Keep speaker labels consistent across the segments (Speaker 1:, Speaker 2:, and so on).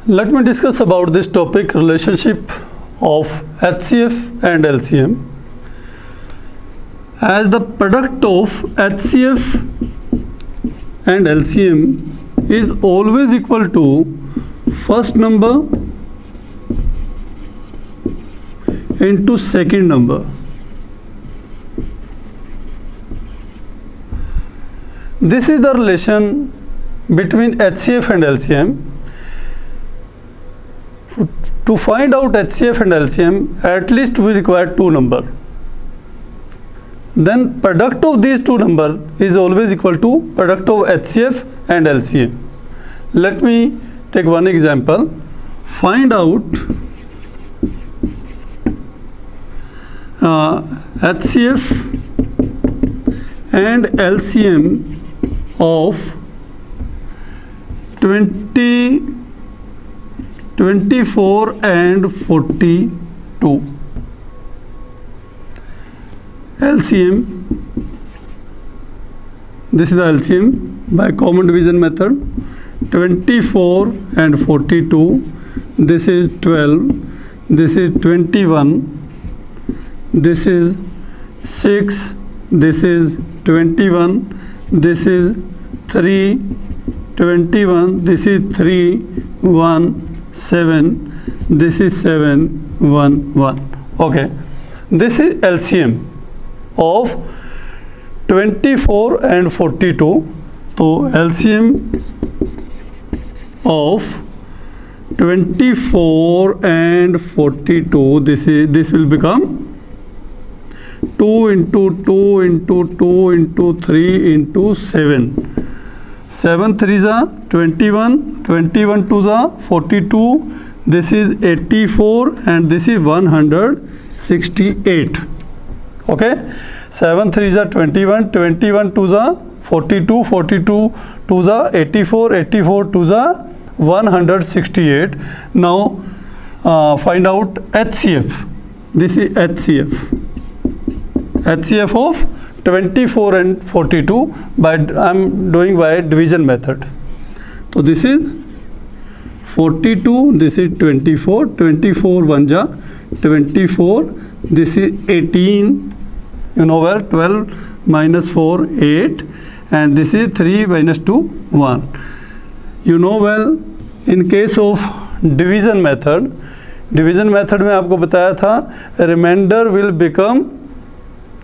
Speaker 1: Let me discuss about this topic, relationship of HCF and LCM. As the product of HCF and LCM is always equal to first number into second number. This is the relation between HCF and LCM. To find out HCF and LCM, at least we require two numbers. Then product of these two numbers is always equal to product of HCF and LCM. Let me take one example. Find out HCF and LCM of 24 and 42. LCM, this is the LCM by common division method. 24 and 42, this is 12, this is 21, this is 6, this is 21, this is 3, 21, this is 3, 1, 7, this is 7, 1, 1. Okay, this is LCM of 24 and 42. So LCM of 24 and 42, this will become 2 into 2 into 2 into 3 into 7. 7 3 is 21, 21 2 is 42, this is 84 and this is 168. Okay, 7 3 is 21, 21 2 is 42, 42 2 is 84, 84 2 is 168. Now find out HCF. This is HCF of 24 and 42 by I'm doing by division method. So this is 42, this is 24, 24 1 ja 24, this is 18, you know well, 12 minus 4 8, and this is 3 minus 2 1. You know well, in case of division method में आपको बताया था remainder will become,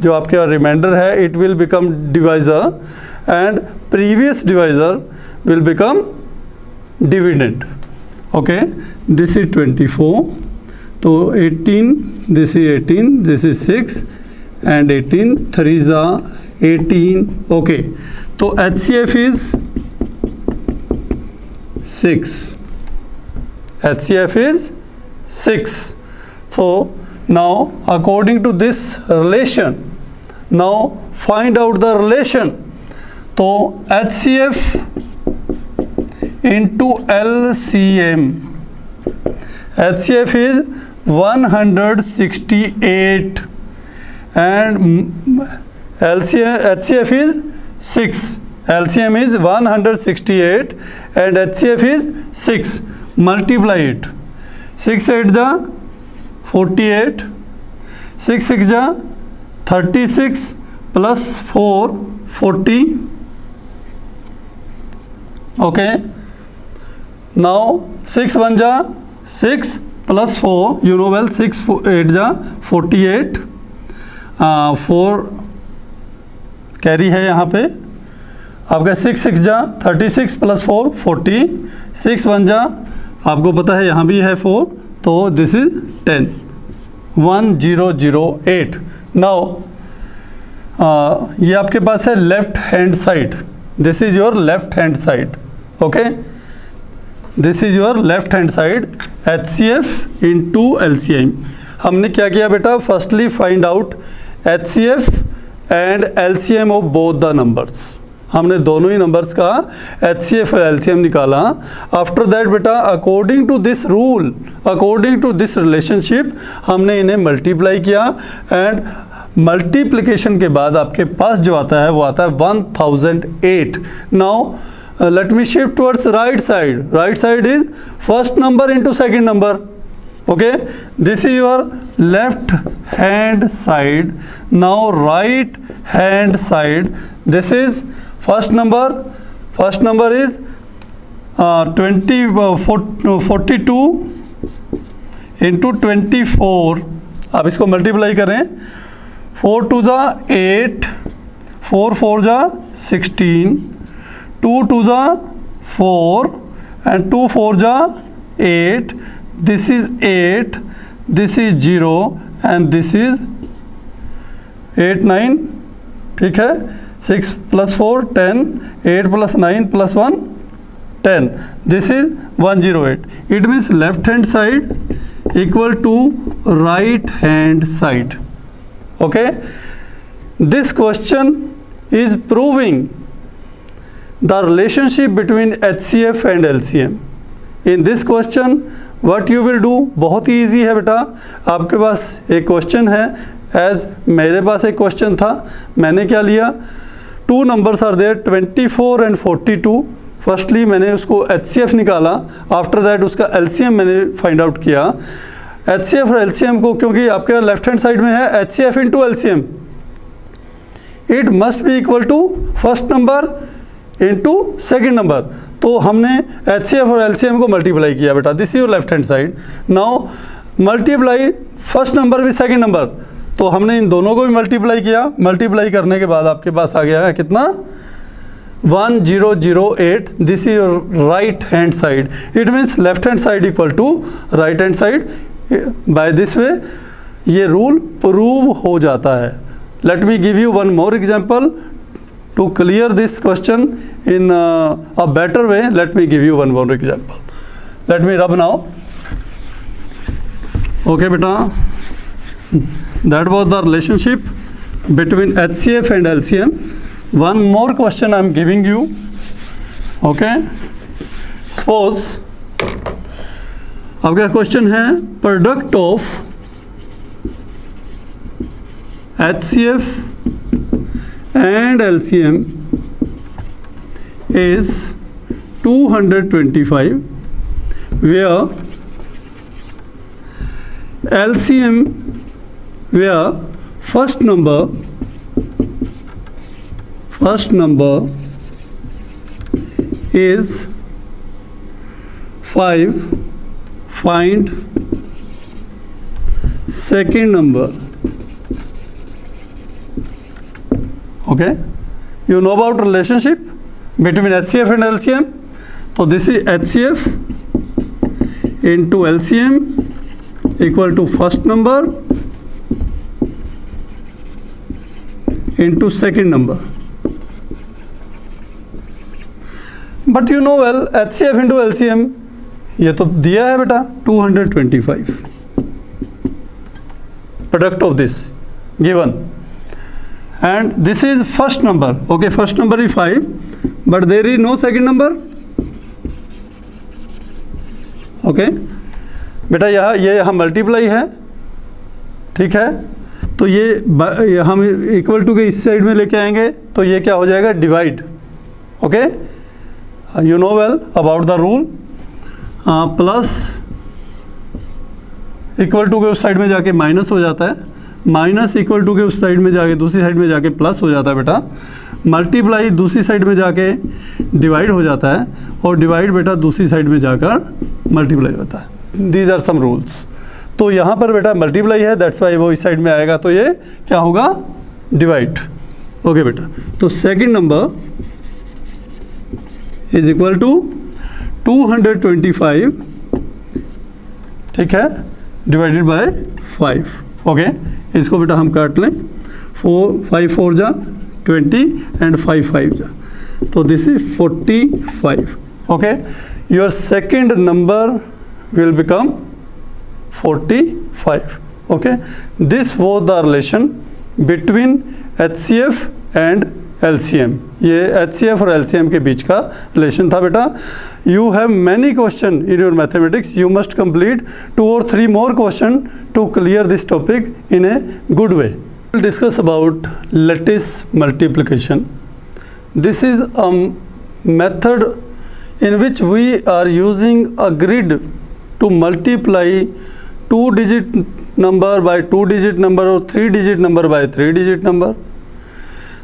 Speaker 1: जो आपके reminder है it will become divisor and previous divisor will become dividend. Okay, this is 24, तो 18, this is 18, this is 6 and 18 3 जा 18. Okay, तो HCF is 6. HCF is 6. So now according to this relation, now find out the relation. So HCF into LCM. HCF is 168 and HCF is 6. LCM is 168 and HCF is 6. Multiply it. 6 8 ja 48, 6 6 ja 36 plus 4 40. Okay, now 6 1 ja 6 plus 4, you know well, 6 8 ja 48, 4 carry है यहाँ पे आपका 6 6 जा 36 plus 4 40, 6 1 जा आपको पता है यहाँ भी है 4, तो दिस इज 10, 1008. नाउ ये आपके पास है left hand side. This is your left hand side. Okay, this is your left hand side HCF into LCM. हमने क्या किया बेटा, firstly find out HCF and LCM of both the numbers. हमने दोनों ही नंबर्स का HCF और LCM निकाला. आफ्टर दैट बेटा according to this rule, according to this relationship हमने इन्हें मल्टीप्लाई किया एंड मल्टीप्लिकेशन के बाद आपके पास जो आता है वो आता है 1008. Now let me shift towards right side. Right side is first number into second number. Okay, this is your left hand side. Now right hand side, this is first number. First number is 42 into 24. आप इसको multiply करें, 4 2 जा 8, 4 4 जा 16, 2 2 जा 4 and 2 4 जा 8. This is 8, this is 0 and this is 8 9. ठीक है, 6 plus 4 10, 8 plus 9 plus 1 10. This is 108. It means left hand side equal to right hand side. Okay, this question is proving the relationship between HCF and LCM. In this question what you will do, बहुत ही easy है बेटा. आपके पास एक question है, as मेरे पास एक question था, मैंने क्या लिया, 2 numbers are there 24 and 42. Firstly मैंने उसको HCF निकाला, आफ्टर दैट उसका LCM मैंने फाइंड आउट किया. HCF और LCM को, क्योंकि आपके लेफ्ट हैंड साइड में है HCF into LCM, it must be equal to first number into second number. तो हमने HCF और LCM को मल्टीप्लाई किया बेटा. This is your left hand side. Now multiply first number with second number, तो हमने इन दोनों को भी मल्टीप्लाई किया. मल्टीप्लाई करने के बाद आपके पास आ गया है कितना, 1008. This is your right hand side. It means left hand side equal to right hand side. By this way ये रूल प्रूव हो जाता है. Let me give you one more example to clear this question in a better way. Let me give you one more example. Let me rub now. Okay beta, that was the relationship between HCF and LCM. One more question I am giving you. Okay, suppose आपका question है, product of HCF and LCM is 225, where LCM, where first number is 5. Find second number. Okay, you know about relationship between HCF and LCM. So this is HCF into LCM equal to first number into second number. But you know well, HCF into LCM ये तो दिया है बेटा 225. Product of this given. And this is first number. Okay, first number is 5, but there is no second number. Okay, बेटा यहाँ multiply है, ठीक है, तो ये हम इक्वल टू के इस साइड में लेके आएंगे, तो ये क्या हो जाएगा, divide. Okay, you know well about the rule. Plus equal to के उस साइड में जाके माइनस हो जाता है, माइनस इक्वल टू के उस साइड में जाके दूसरी साइड में जाके प्लस हो जाता है बेटा. मल्टीप्लाई दूसरी साइड में जाके डिवाइड हो जाता है, और डिवाइड बेटा दूसरी साइड में जाकर मल्टीप्लाई होता है. These are some rules. तो यहाँ पर बेटा मल्टीप्लाई है, दैट्स वाई वो इस साइड में आएगा, तो ये क्या होगा, डिवाइड. ओके बेटा, तो second number is equal to 225, ठीक है, डिवाइडेड बाय 5. ओके, इसको बेटा हम काट लें, 5 4 जा 20 एंड 5 5 जा, तो this is 45. Okay, your second number will become 45. Okay, this was the relation between HCF and LCM. ये HCF और LCM के बीच का रिलेशन था बेटा. You have many question in your mathematics. You must complete 2 or 3 more question to clear this topic in a good way. We'll discuss about lattice multiplication. This is a method in which we are using a grid to multiply 2-digit number by 2-digit number or 3-digit number by 3-digit number.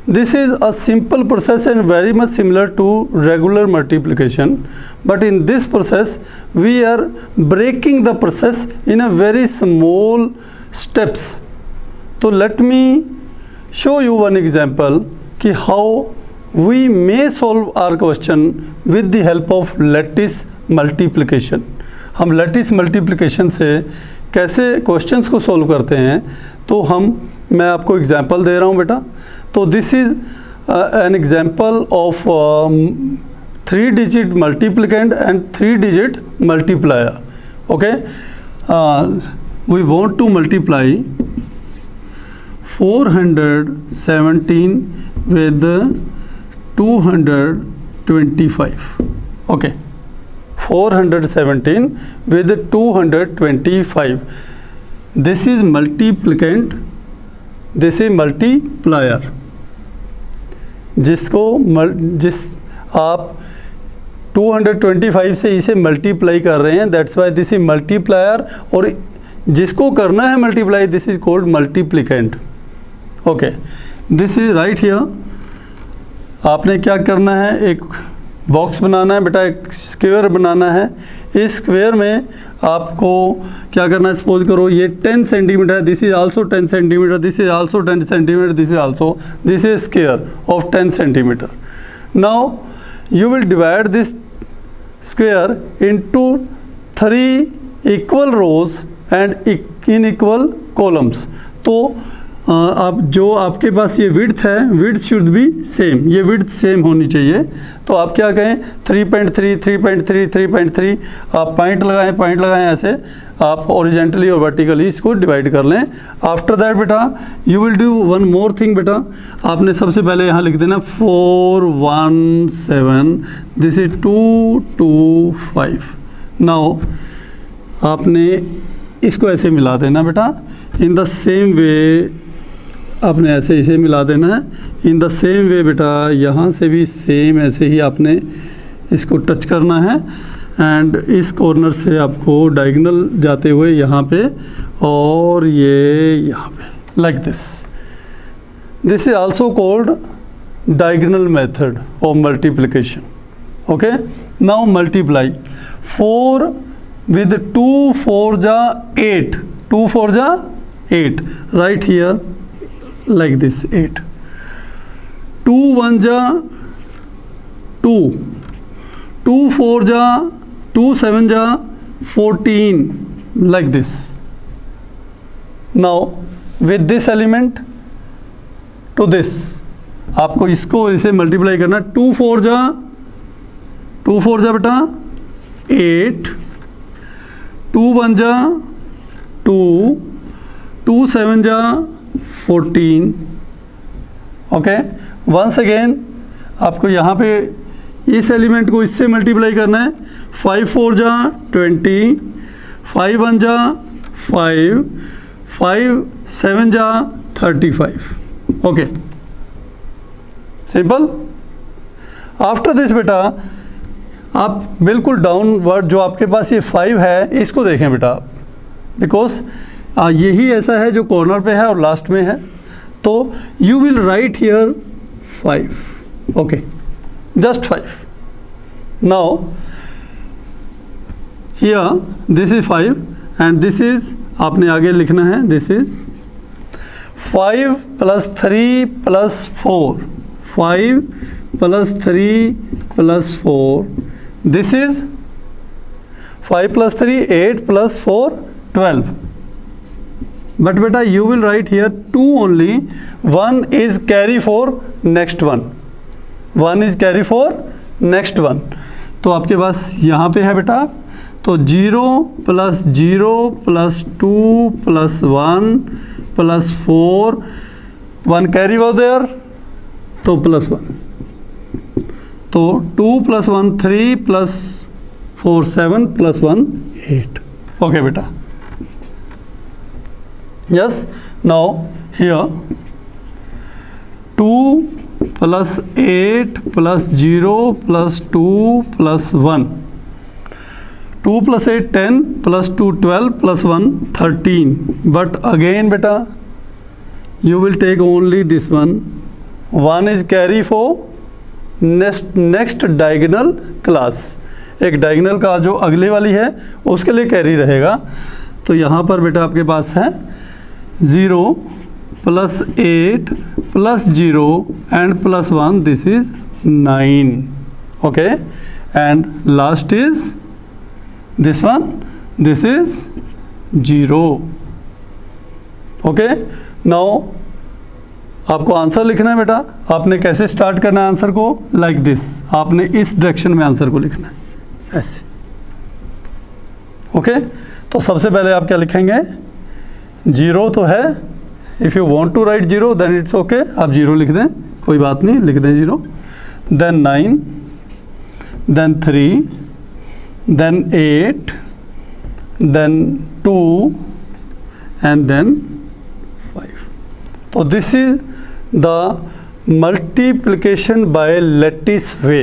Speaker 1: This is a simple process and very much similar to regular multiplication, but in this process we are breaking the process in a very small steps. So let me show you one example कि how we may solve our question with the help of lattice multiplication. हम lattice multiplication से कैसे questions को solve करते हैं, तो मैं आपको एग्जांपल दे रहा हूँ बेटा. तो this is an example of 3-digit multiplicand and 3-digit multiplier. Okay, we want to multiply 417 with 225. Okay, 417 with 225. This is multiplicand, this is multiplier. जिस आप 225 से इसे मल्टीप्लाई कर रहे हैं, that's why this is multiplier. और जिसको करना है multiply, this is called multiplicand. Okay, this is right here. आपने क्या करना है, एक बॉक्स बनाना है बेटा, एक स्क्वायर बनाना है. इस स्क्वायर में आपको क्या करना है, सपोज करो ये 10 सेंटीमीटर है, this is also 10 centimetre, this is also 10 centimetre, this is square of 10 centimetre. Now you will divide this square into 3 equal rows and in equal columns. तो अब जो आपके पास ये विड्थ है, विड्थ शुड बी सेम, ये width same होनी चाहिए. तो आप क्या कहें, 3.3 3.3 3.3 आप पॉइंट लगाएं ऐसे आप हॉरिजॉन्टली और वर्टिकली इसको डिवाइड कर लें. आफ्टर दैट बेटा you will do one more thing. बेटा आपने सबसे पहले यहाँ लिख देना 417, दिस इज 225. नाउ आपने इसको ऐसे मिला देना बेटा, इन द सेम वे आपने ऐसे इसे मिला देना है. इन द सेम वे बेटा यहाँ से भी सेम ऐसे ही आपने इसको टच करना है. एंड इस कॉर्नर से आपको डायगोनल जाते हुए यहाँ पे और ये यहाँ पे like this. This is also called diagonal method of multiplication. Okay, now multiply 4 with 2 4 जा 8, 2 4 जा 8, राइट हियर like this 8. 2 1 जा 2, 2 4 जा 2 7 जा 14, like this. Now with this element to this आपको इसको इसे मल्टीप्लाई करना. 2 4 जा बेटा 8, 2 1 जा 2, 2 7 जा 14. ओके, वंस अगेन आपको यहाँ पे इस एलिमेंट को इससे मल्टीप्लाई करना है. 5 4 जा 20, 5 1 जा 5, 5 7 जा 35. Okay, simple. आफ्टर दिस बेटा आप बिल्कुल डाउनवर्ड जो आपके पास ये 5 है इसको देखें बेटा, बिकॉज यही ऐसा है जो कॉर्नर पे है और लास्ट में है. तो you will write here 5. Okay, just 5. Now here this is 5 and this is आपने आगे लिखना है, this is 5 + 3 + 4, 5 + 3 + 4, this is 5 + 3 8 + 4 12. But beta you will write here 2 only. 1 is carry for next one. 1 is carry for next one. तो आपके पास यहाँ पे है बेटा, तो 0 + 0 + 2 + 1 + 4, 1 carry was there, तो +1. तो 2 + 1 3 + 4 7 + 1 8. ओके बेटा. Yes, now here 2 plus 8 plus 0 plus 2 plus 1. 2 plus 8 10 plus 2 12 plus 1 13. But again beta, you will take only this one. 1 is carry for next diagonal class. एक डायगोनल का जो अगले वाली है उसके लिए कैरी रहेगा. तो यहाँ पर बेटा आपके पास है 0 plus 8 plus 0 and plus 1. This is 9. Okay, and last is this one. This is 0. Okay, now आपको आंसर लिखना है बेटा. आपने कैसे स्टार्ट करना है आंसर को? Like this. आपने इस डायरेक्शन में आंसर को लिखना है ऐसे. ओके, तो सबसे पहले आप क्या लिखेंगे? 0 तो है. If you want to write 0 then it's okay, आप 0 लिख दें, कोई बात नहीं, लिख दें 0. Then 9, then 3, then 8, then 2 and then 5. तो this is the multiplication by lattice way.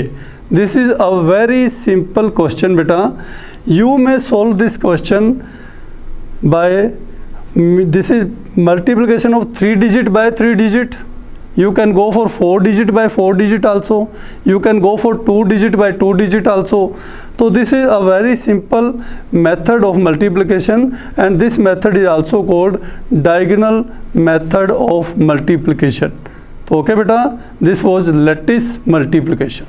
Speaker 1: This is a very simple question beta. You may solve this question by, this is multiplication of 3 digit by 3 digit. You can go for 4 digit by 4 digit also. You can go for 2 digit by 2 digit also. So this is a very simple method of multiplication, and this method is also called diagonal method of multiplication. तो okay बेटा, this was lattice multiplication.